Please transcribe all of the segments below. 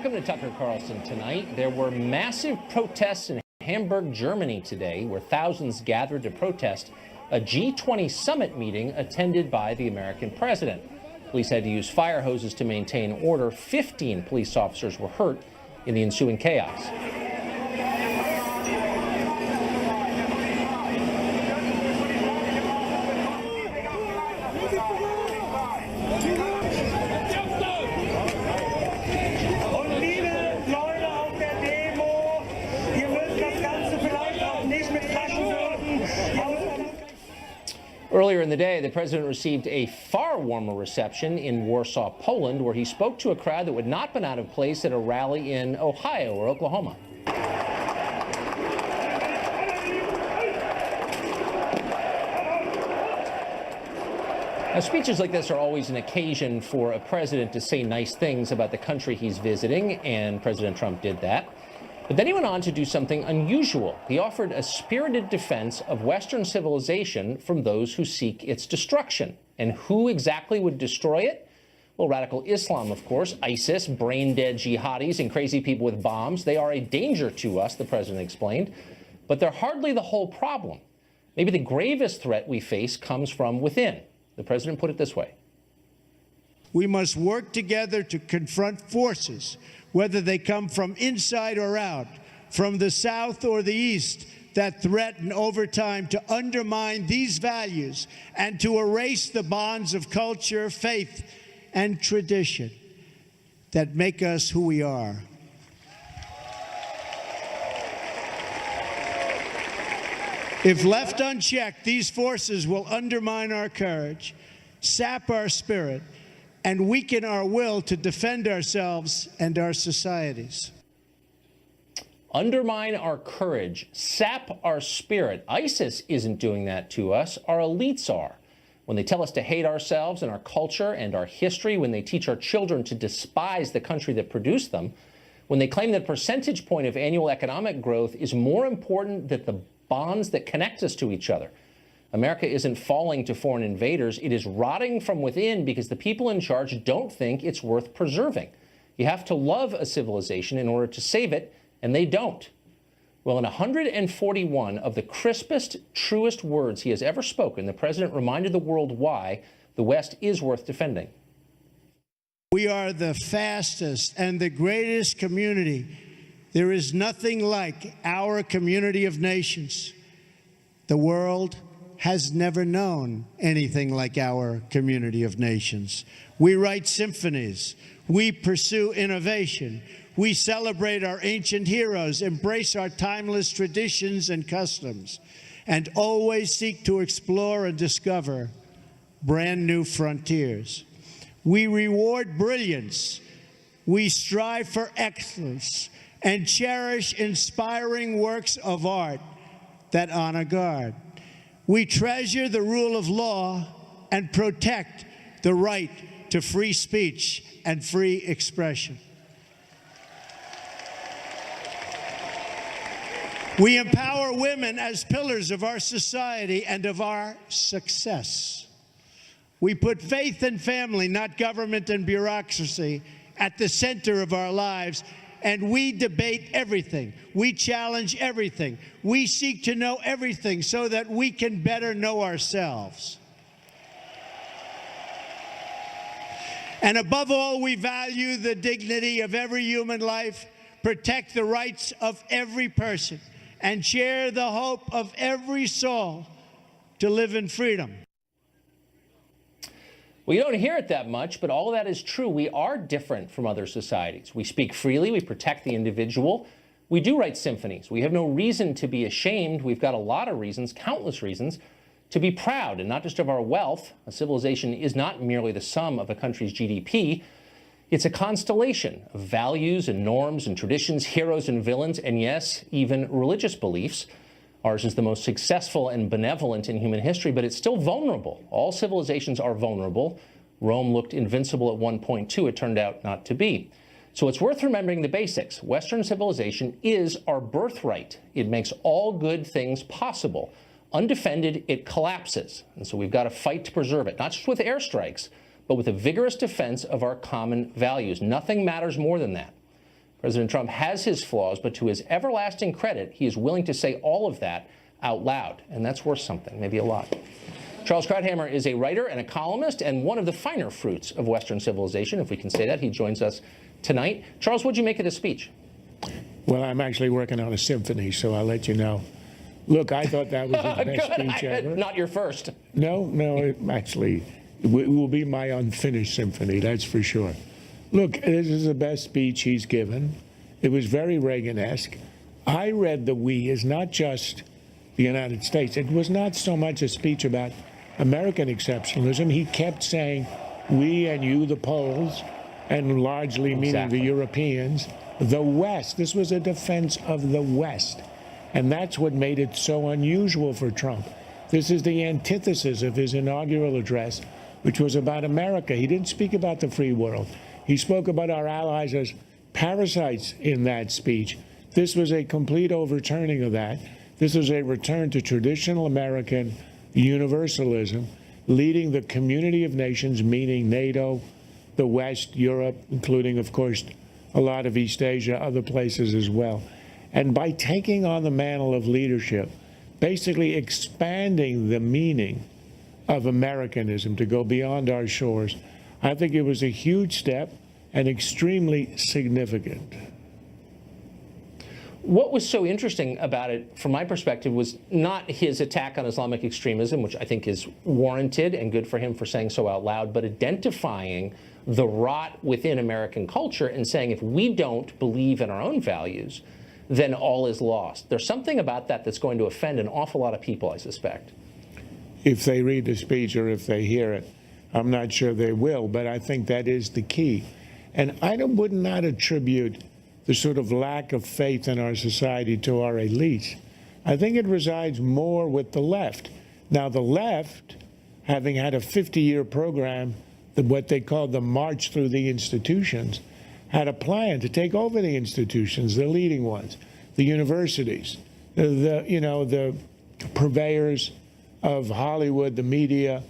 Welcome to Tucker Carlson tonight. There were massive protests in Hamburg, Germany today, where thousands gathered to protest a G20 summit meeting attended by the American president. Police had to use fire hoses to maintain order. 15 police officers were hurt in the ensuing chaos. Earlier in the day, the president received a far warmer reception in Warsaw, Poland, where he spoke to a crowd that would not have been out of place at a rally in Ohio or Oklahoma. Now, speeches like this are always an occasion for a president to say nice things about the country he's visiting, and President Trump did that. But then he went on to do something unusual. He offered a spirited defense of Western civilization from those who seek its destruction. And who exactly would destroy it? Well, radical Islam, of course, ISIS, brain-dead jihadis, and crazy people with bombs. They are a danger to us, the president explained. But they're hardly the whole problem. Maybe the gravest threat we face comes from within. The president put it this way. We must work together to confront forces, whether they come from inside or out, from the South or the East, that threaten over time to undermine these values and to erase the bonds of culture, faith, and tradition that make us who we are. If left unchecked, these forces will undermine our courage, sap our spirit, and weaken our will to defend ourselves and our societies. Undermine our courage, sap our spirit. ISIS isn't doing that to us. Our elites are. When they tell us to hate ourselves and our culture and our history, when they teach our children to despise the country that produced them, when they claim that percentage point of annual economic growth is more important than the bonds that connect us to each other. America isn't falling to foreign invaders. It is rotting from within because the people in charge don't think it's worth preserving. You have to love a civilization in order to save it, and they don't. Well, in 141 of the crispest, truest words he has ever spoken, the president reminded the world why the West is worth defending. We are the fastest and the greatest community. There is nothing like our community of nations. The world has never known anything like our community of nations. We write symphonies. We pursue innovation. We celebrate our ancient heroes, embrace our timeless traditions and customs, and always seek to explore and discover brand new frontiers. We reward brilliance. We strive for excellence and cherish inspiring works of art that honor God. We treasure the rule of law and protect the right to free speech and free expression. We empower women as pillars of our society and of our success. We put faith and family, not government and bureaucracy, at the center of our lives. And we debate everything. We challenge everything. We seek to know everything so that we can better know ourselves. And above all, we value the dignity of every human life, protect the rights of every person, and share the hope of every soul to live in freedom. Well, you don't hear it that much, but all of that is true. We are different from other societies. We speak freely. We protect the individual. We do write symphonies. We have no reason to be ashamed. We've got a lot of reasons, countless reasons, to be proud, and not just of our wealth. A civilization is not merely the sum of a country's GDP. It's a constellation of values and norms and traditions, heroes and villains, and yes, even religious beliefs. Ours is the most successful and benevolent in human history, but it's still vulnerable. All civilizations are vulnerable. Rome looked invincible at one point, too. It turned out not to be. So it's worth remembering the basics. Western civilization is our birthright. It makes all good things possible. Undefended, it collapses. And so we've got to fight to preserve it, not just with airstrikes, but with a vigorous defense of our common values. Nothing matters more than that. President Trump has his flaws, but to his everlasting credit, he is willing to say all of that out loud. And that's worth something, maybe a lot. Charles Krauthammer is a writer and a columnist and one of the finer fruits of Western civilization, if we can say that. He joins us tonight. Charles, what did you make of this speech? Well, I'm actually working on a symphony, so I'll let you know. Look, I thought that was the best speech ever. Not your first. No, actually, it will be my unfinished symphony, that's for sure. Look, this is the best speech he's given. It was very Reagan-esque. I read the we as not just the United States. It was not so much a speech about American exceptionalism. He kept saying we and you, the Poles, and largely meaning the Europeans, the West. This was a defense of the West. And that's what made it so unusual for Trump. This is the antithesis of his inaugural address, which was about America. He didn't speak about the free world. He spoke about our allies as parasites in that speech. This was a complete overturning of that. This was a return to traditional American universalism, leading the community of nations, meaning NATO, the West, Europe, including, of course, a lot of East Asia, other places as well. And by taking on the mantle of leadership, basically expanding the meaning of Americanism to go beyond our shores, I think it was a huge step and extremely significant. What was so interesting about it, from my perspective, was not his attack on Islamic extremism, which I think is warranted and good for him for saying so out loud, but identifying the rot within American culture and saying if we don't believe in our own values, then all is lost. There's something about that that's going to offend an awful lot of people, I suspect. If they read the speech or if they hear it, I'm not sure they will, but I think that is the key. And I would not attribute the sort of lack of faith in our society to our elites. I think it resides more with the left. Now, the left, having had a 50-year program, what they called the March Through the Institutions, had a plan to take over the institutions, the leading ones, the universities, the purveyors of Hollywood, the media,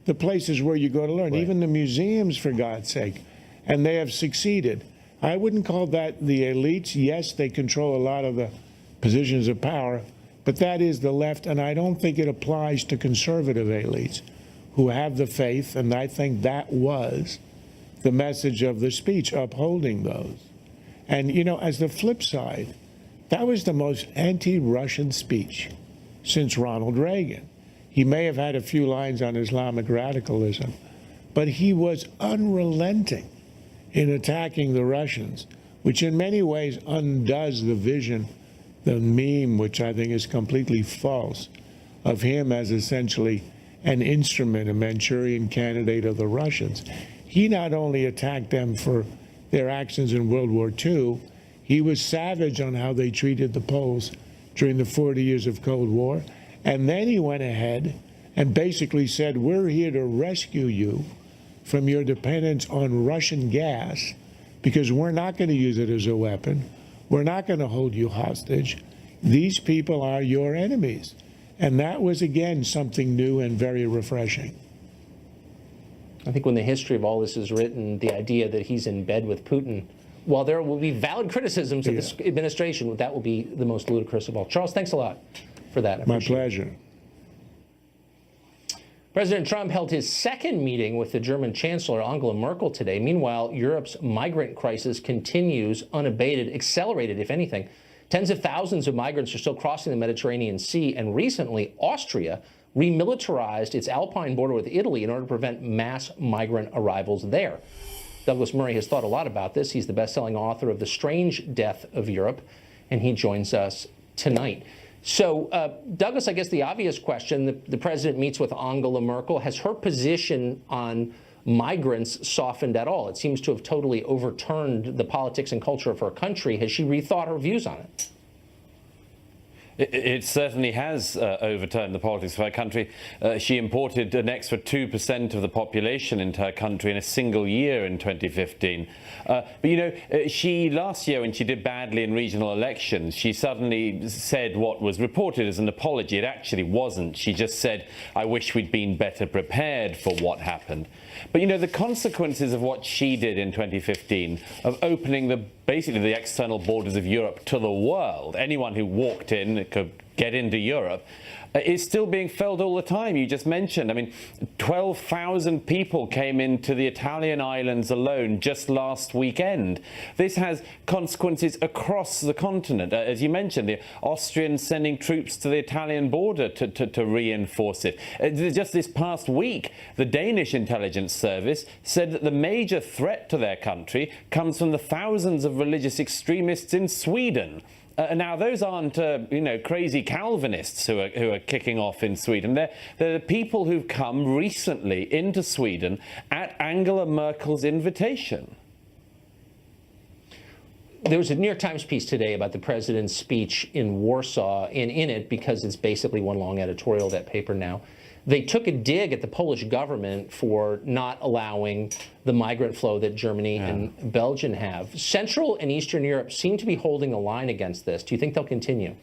the places where you go to learn, even the museums, for God's sake. And they have succeeded. I wouldn't call that the elites. Yes, they control a lot of the positions of power, but that is the left, and I don't think it applies to conservative elites who have the faith, and I think that was the message of the speech, upholding those. And, as the flip side, that was the most anti-Russian speech since Ronald Reagan. He may have had a few lines on Islamic radicalism, but he was unrelenting in attacking the Russians, which in many ways undoes the vision, the meme, which I think is completely false, of him as essentially an instrument, a Manchurian candidate of the Russians. He not only attacked them for their actions in World War II, he was savage on how they treated the Poles during the 40 years of Cold War. And then he went ahead and basically said, we're here to rescue you from your dependence on Russian gas, because we're not going to use it as a weapon. We're not going to hold you hostage. These people are your enemies. And that was, again, something new and very refreshing. I think when the history of all this is written, the idea that he's in bed with Putin, while there will be valid criticisms of this administration, that will be the most ludicrous of all. Charles, thanks a lot for that. My pleasure. President Trump held his second meeting with the German Chancellor Angela Merkel today. Meanwhile, Europe's migrant crisis continues unabated, accelerated, if anything. Tens of thousands of migrants are still crossing the Mediterranean Sea, and recently, Austria remilitarized its Alpine border with Italy in order to prevent mass migrant arrivals there. Douglas Murray has thought a lot about this. He's the best-selling author of The Strange Death of Europe, and he joins us tonight. So, Douglas, I guess the obvious question, the president meets with Angela Merkel. Has her position on migrants softened at all? It seems to have totally overturned the politics and culture of her country. Has she rethought her views on it? It certainly has overturned the politics of her country. She imported an extra 2% of the population into her country in a single year in 2015. But you know, last year when she did badly in regional elections, she suddenly said what was reported as an apology. It actually wasn't. She just said, I wish we'd been better prepared for what happened. But you know, the consequences of what she did in 2015, of opening basically the external borders of Europe to the world, anyone who walked in could get into Europe, is still being felt all the time. You just mentioned, I mean, 12,000 people came into the Italian islands alone just last weekend. This has consequences across the continent. As you mentioned, the Austrians sending troops to the Italian border to reinforce it. Just this past week, the Danish intelligence service said that the major threat to their country comes from the thousands of religious extremists in Sweden. Now, those aren't, you know, crazy Calvinists who are kicking off in Sweden. They're the people who've come recently into Sweden at Angela Merkel's invitation. There was a New York Times piece today about the president's speech in Warsaw, and in it, because it's basically one long editorial, that paper now, they took a dig at the Polish government for not allowing the migrant flow that Germany and Belgium have. Central and Eastern Europe seem to be holding the line against this. Do you think they'll continue?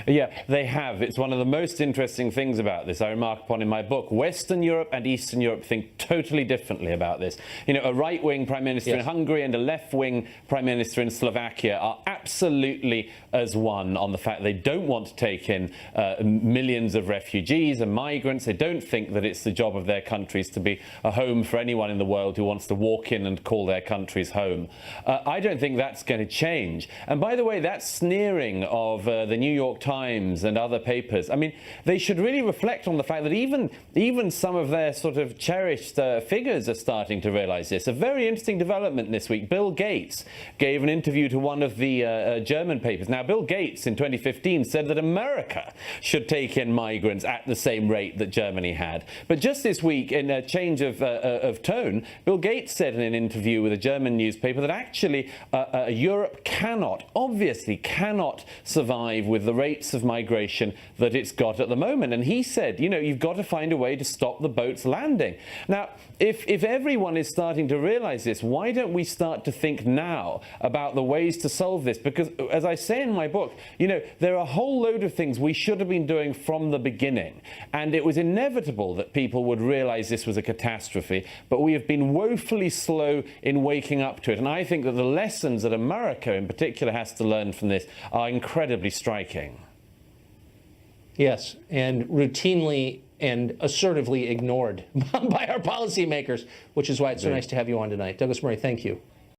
Yeah, they have. It's one of the most interesting things about this I remark upon in my book. Western Europe and Eastern Europe think totally differently about this. You know, a right-wing prime minister in Hungary and a left-wing prime minister in Slovakia are absolutely as one on the fact they don't want to take in millions of refugees and migrants. They don't think that it's the job of their countries to be a home for anyone in the world who wants to walk in and call their countries home. I don't think that's going to change. And by the way, that sneering of the New York Times and other papers, I mean, they should really reflect on the fact that even some of their sort of cherished figures are starting to realize this. A very interesting development this week. Bill Gates gave an interview to one of the German papers. Now, Bill Gates in 2015 said that America should take in migrants at the same rate that Germany had. But just this week, in a change of tone, Bill Gates said in an interview with a German newspaper that actually Europe obviously cannot survive with the rates of migration that it's got at the moment. And he said, you know, you've got to find a way to stop the boats landing. Now, if everyone is starting to realize this, why don't we start to think now about the ways to solve this? Because, as I say in my book, you know, there are a whole load of things we should have been doing from the beginning. And it was inevitable that people would realize this was a catastrophe, but we have been woefully slow in waking up to it. And I think that the lessons that America in particular has to learn from this are incredibly striking. Yes, and routinely and assertively ignored by our policymakers, which is why it's so nice to have you on tonight. Douglas Murray, thank you.